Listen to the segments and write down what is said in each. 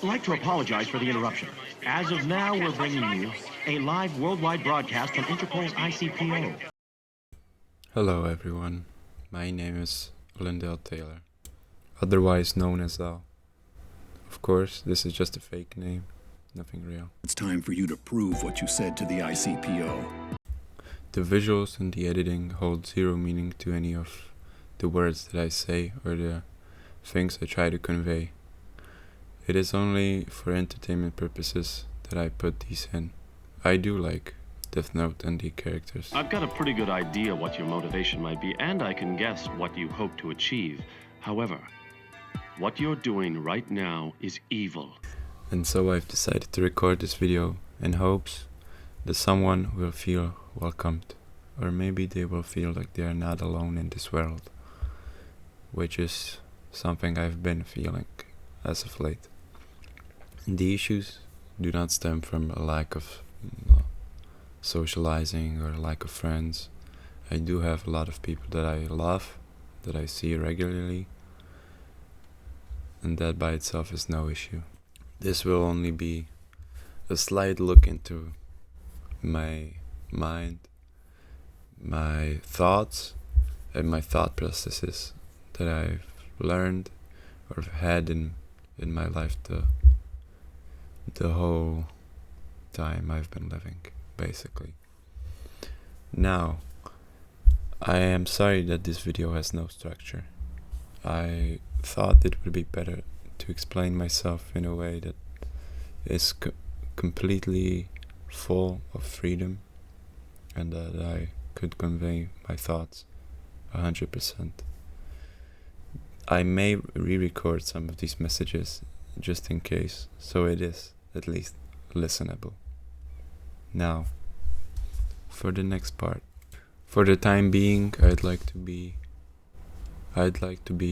like to apologize for the interruption. As of now, we're bringing you a live worldwide broadcast from Interpol's ICPO. Hello everyone, my name is Lindell Taylor, otherwise known as Al. Of course, this is just a fake name, nothing real. It's time for you to prove what you said to the ICPO. The visuals and the editing hold zero meaning to any of the words that I say or the things I try to convey. It is only for entertainment purposes that I put these in. I do like Death Note and the characters. I've got a pretty good idea what your motivation might be, and I can guess what you hope to achieve. However, what you're doing right now is evil. And so I've decided to record this video in hopes that someone will feel welcomed, or maybe they will feel like they are not alone in this world, which is something I've been feeling as of late. And the issues do not stem from a lack of socializing or a lack of friends. I do have a lot of people that I love, that I see regularly, and that by itself is no issue. This will only be a slight look into my mind, my thoughts, and my thought processes that I've learned or had in my life the whole time I've been living, basically. Now, I am sorry that this video has no structure. I thought it would be better to explain myself in a way that is completely full of freedom and that I could convey my thoughts 100%. I may re-record some of these messages just in case, so it is at least listenable. Now, for the next part. For the time being, I'd like to be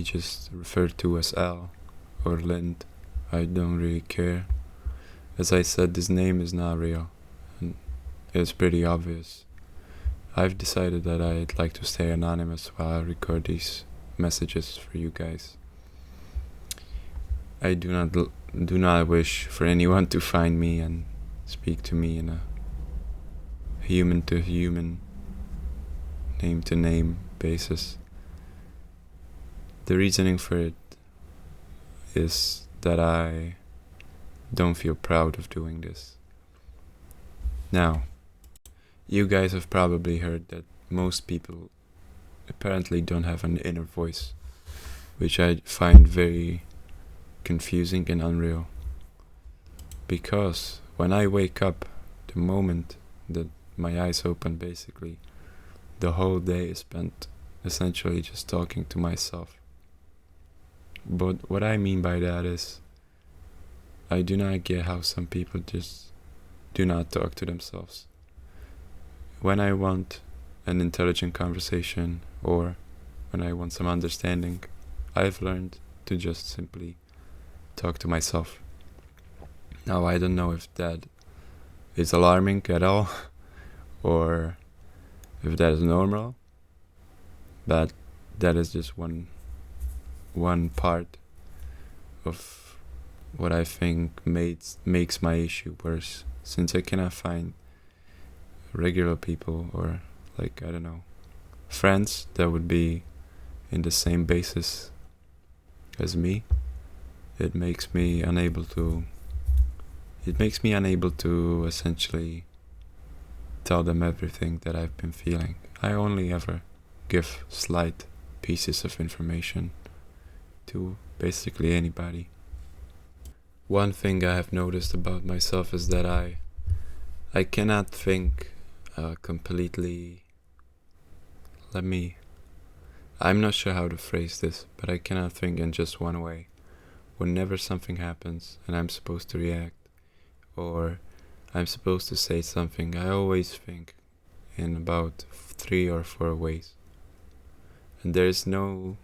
just referred to as Al or Lind. I don't really care. As I said, this name is not real, and it's pretty obvious. I've decided that I'd like to stay anonymous while I record these messages for you guys. I do not wish for anyone to find me and speak to me in a human to human, name to name basis. The reasoning for it is that I don't feel proud of doing this. Now, you guys have probably heard that most people apparently don't have an inner voice, which I find very confusing and unreal. Because when I wake up, the moment that my eyes open, basically, the whole day is spent essentially just talking to myself. But what I mean by that is, I do not get how some people just do not talk to themselves. When I want an intelligent conversation or when I want some understanding, I've learned to just simply talk to myself. Now, I don't know if that is alarming at all or if that is normal, but that is just one part of what I think makes my issue worse, since I cannot find regular people or, like, I don't know, friends that would be in the same basis as me. It makes me unable to essentially tell them everything that I've been feeling. I only ever give slight pieces of information to basically anybody. One thing I have noticed about myself is that I cannot think completely. I'm not sure how to phrase this, but I cannot think in just one way. Whenever something happens and I'm supposed to react or I'm supposed to say something, I always think in about 3 or 4 ways. And there is no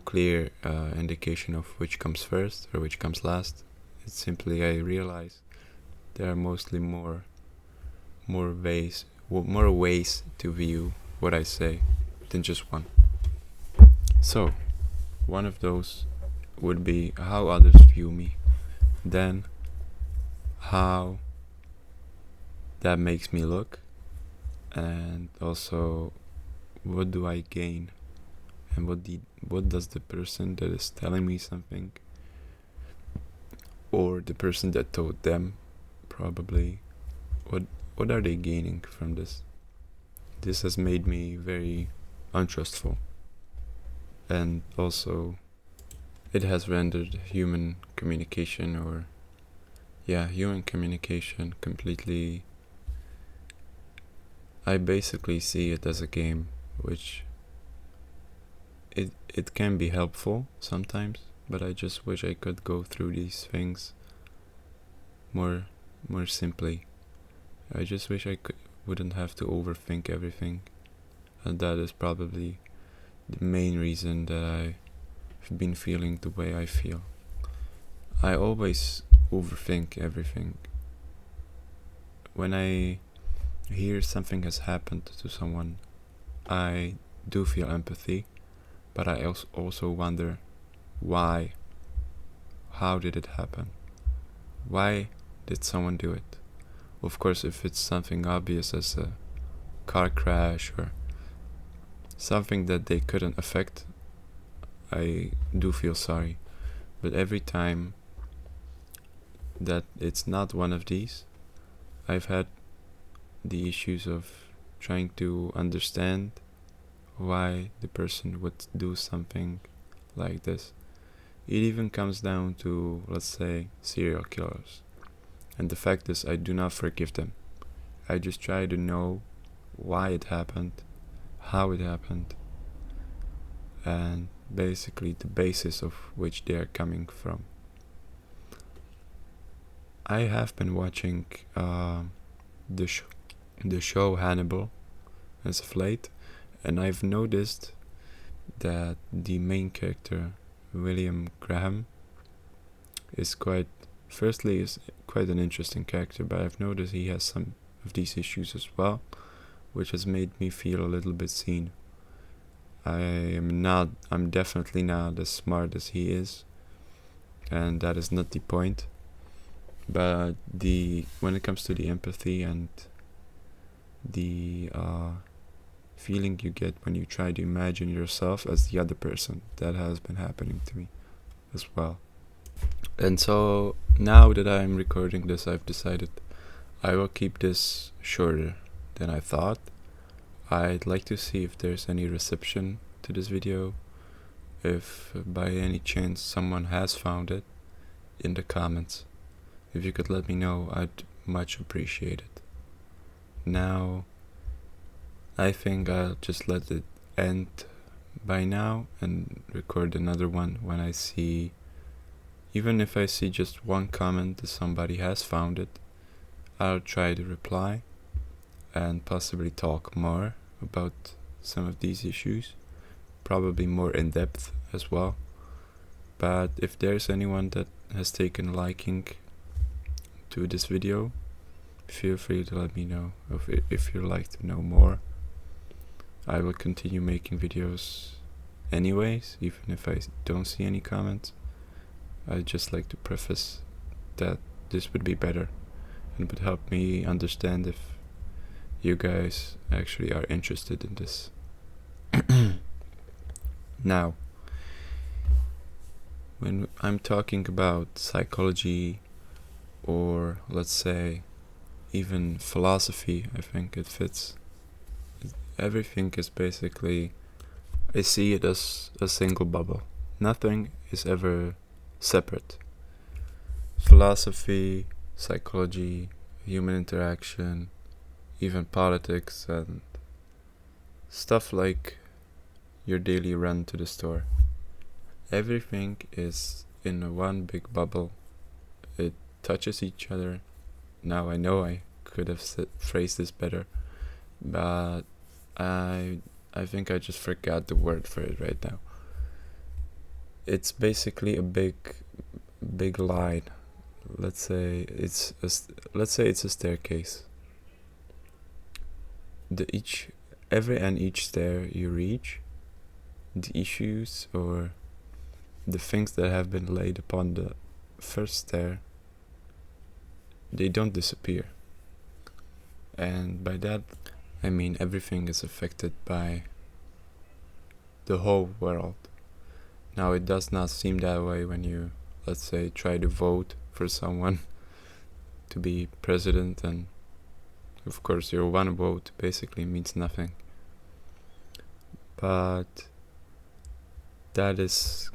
clear indication of which comes first or which comes last. It's simply I realize there are mostly more ways to view what I say than just one. So, one of those would be how others view me, then how that makes me look, and also what do I gain, and what does the person that is telling me something, or the person that told them, probably, what are they gaining from this? This has made me very untrustful, and also it has rendered human communication completely. I basically see it as a game, which it can be helpful sometimes, but I just wish I could go through these things more simply. I just wish wouldn't have to overthink everything, and that is probably the main reason that I've been feeling the way I feel. I always overthink everything. When I hear something has happened to someone, I do feel empathy, but I also wonder why. How did it happen? Why did someone do it? Of course, if it's something obvious as a car crash or something that they couldn't affect, I do feel sorry. But every time that it's not one of these, I've had the issues of trying to understand why the person would do something like this. It even comes down to, let's say, serial killers. And the fact is, I do not forgive them. I just try to know why it happened, how it happened, and basically the basis of which they are coming from. I have been watching the show Hannibal as of late, and I've noticed that the main character, William Graham, is quite an interesting character, but I've noticed he has some of these issues as well, which has made me feel a little bit seen. I'm definitely not as smart as he is, and that is not the point. But when it comes to the empathy and the feeling you get when you try to imagine yourself as the other person, that has been happening to me as well. And so now that I'm recording this, I've decided I will keep this shorter than I thought. I'd like to see if there's any reception to this video, if by any chance someone has found it, in the comments. If you could let me know, I'd much appreciate it. Now, I think I'll just let it end by now and record another one when I see, even if I see just one comment that somebody has found it, I'll try to reply and possibly talk more about some of these issues, probably more in depth as well. But if there's anyone that has taken a liking to this video, feel free to let me know if you'd like to know more. I will continue making videos anyways, even if I don't see any comments. I'd just like to preface that this would be better and would help me understand if you guys actually are interested in this. Now, when I'm talking about psychology, or let's say even philosophy, I think it fits. Everything is basically, I see it as a single bubble. Nothing is ever separate. Philosophy, psychology, human interaction, even politics, and stuff like your daily run to the store. Everything is in one big bubble. It touches each other. Now I know I could have phrased this better, but I think I just forgot the word for it right now. It's basically a big line. Let's say it's a staircase. Each stair you reach, the issues or the things that have been laid upon the first stair they don't disappear. And by that, I mean everything is affected by the whole world. Now, it does not seem that way when you, let's say, try to vote for someone to be president, and of course your one vote basically means nothing. But that is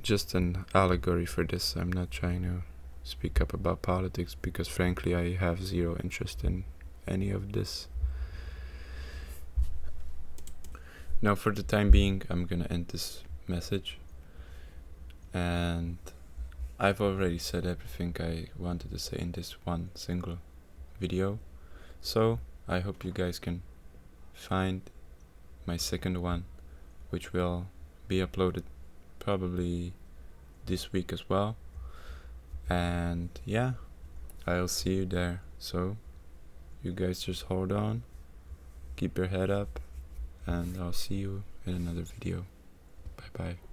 just an allegory for this. I'm not trying to speak up about politics because frankly I have zero interest in any of this. Now, for the time being, I'm gonna end this message, and I've already said everything I wanted to say in this one single video, so I hope you guys can find my second one, which will be uploaded probably this week as well. And yeah, I'll see you there. So you guys just hold on, keep your head up, and I'll see you in another video. Bye bye.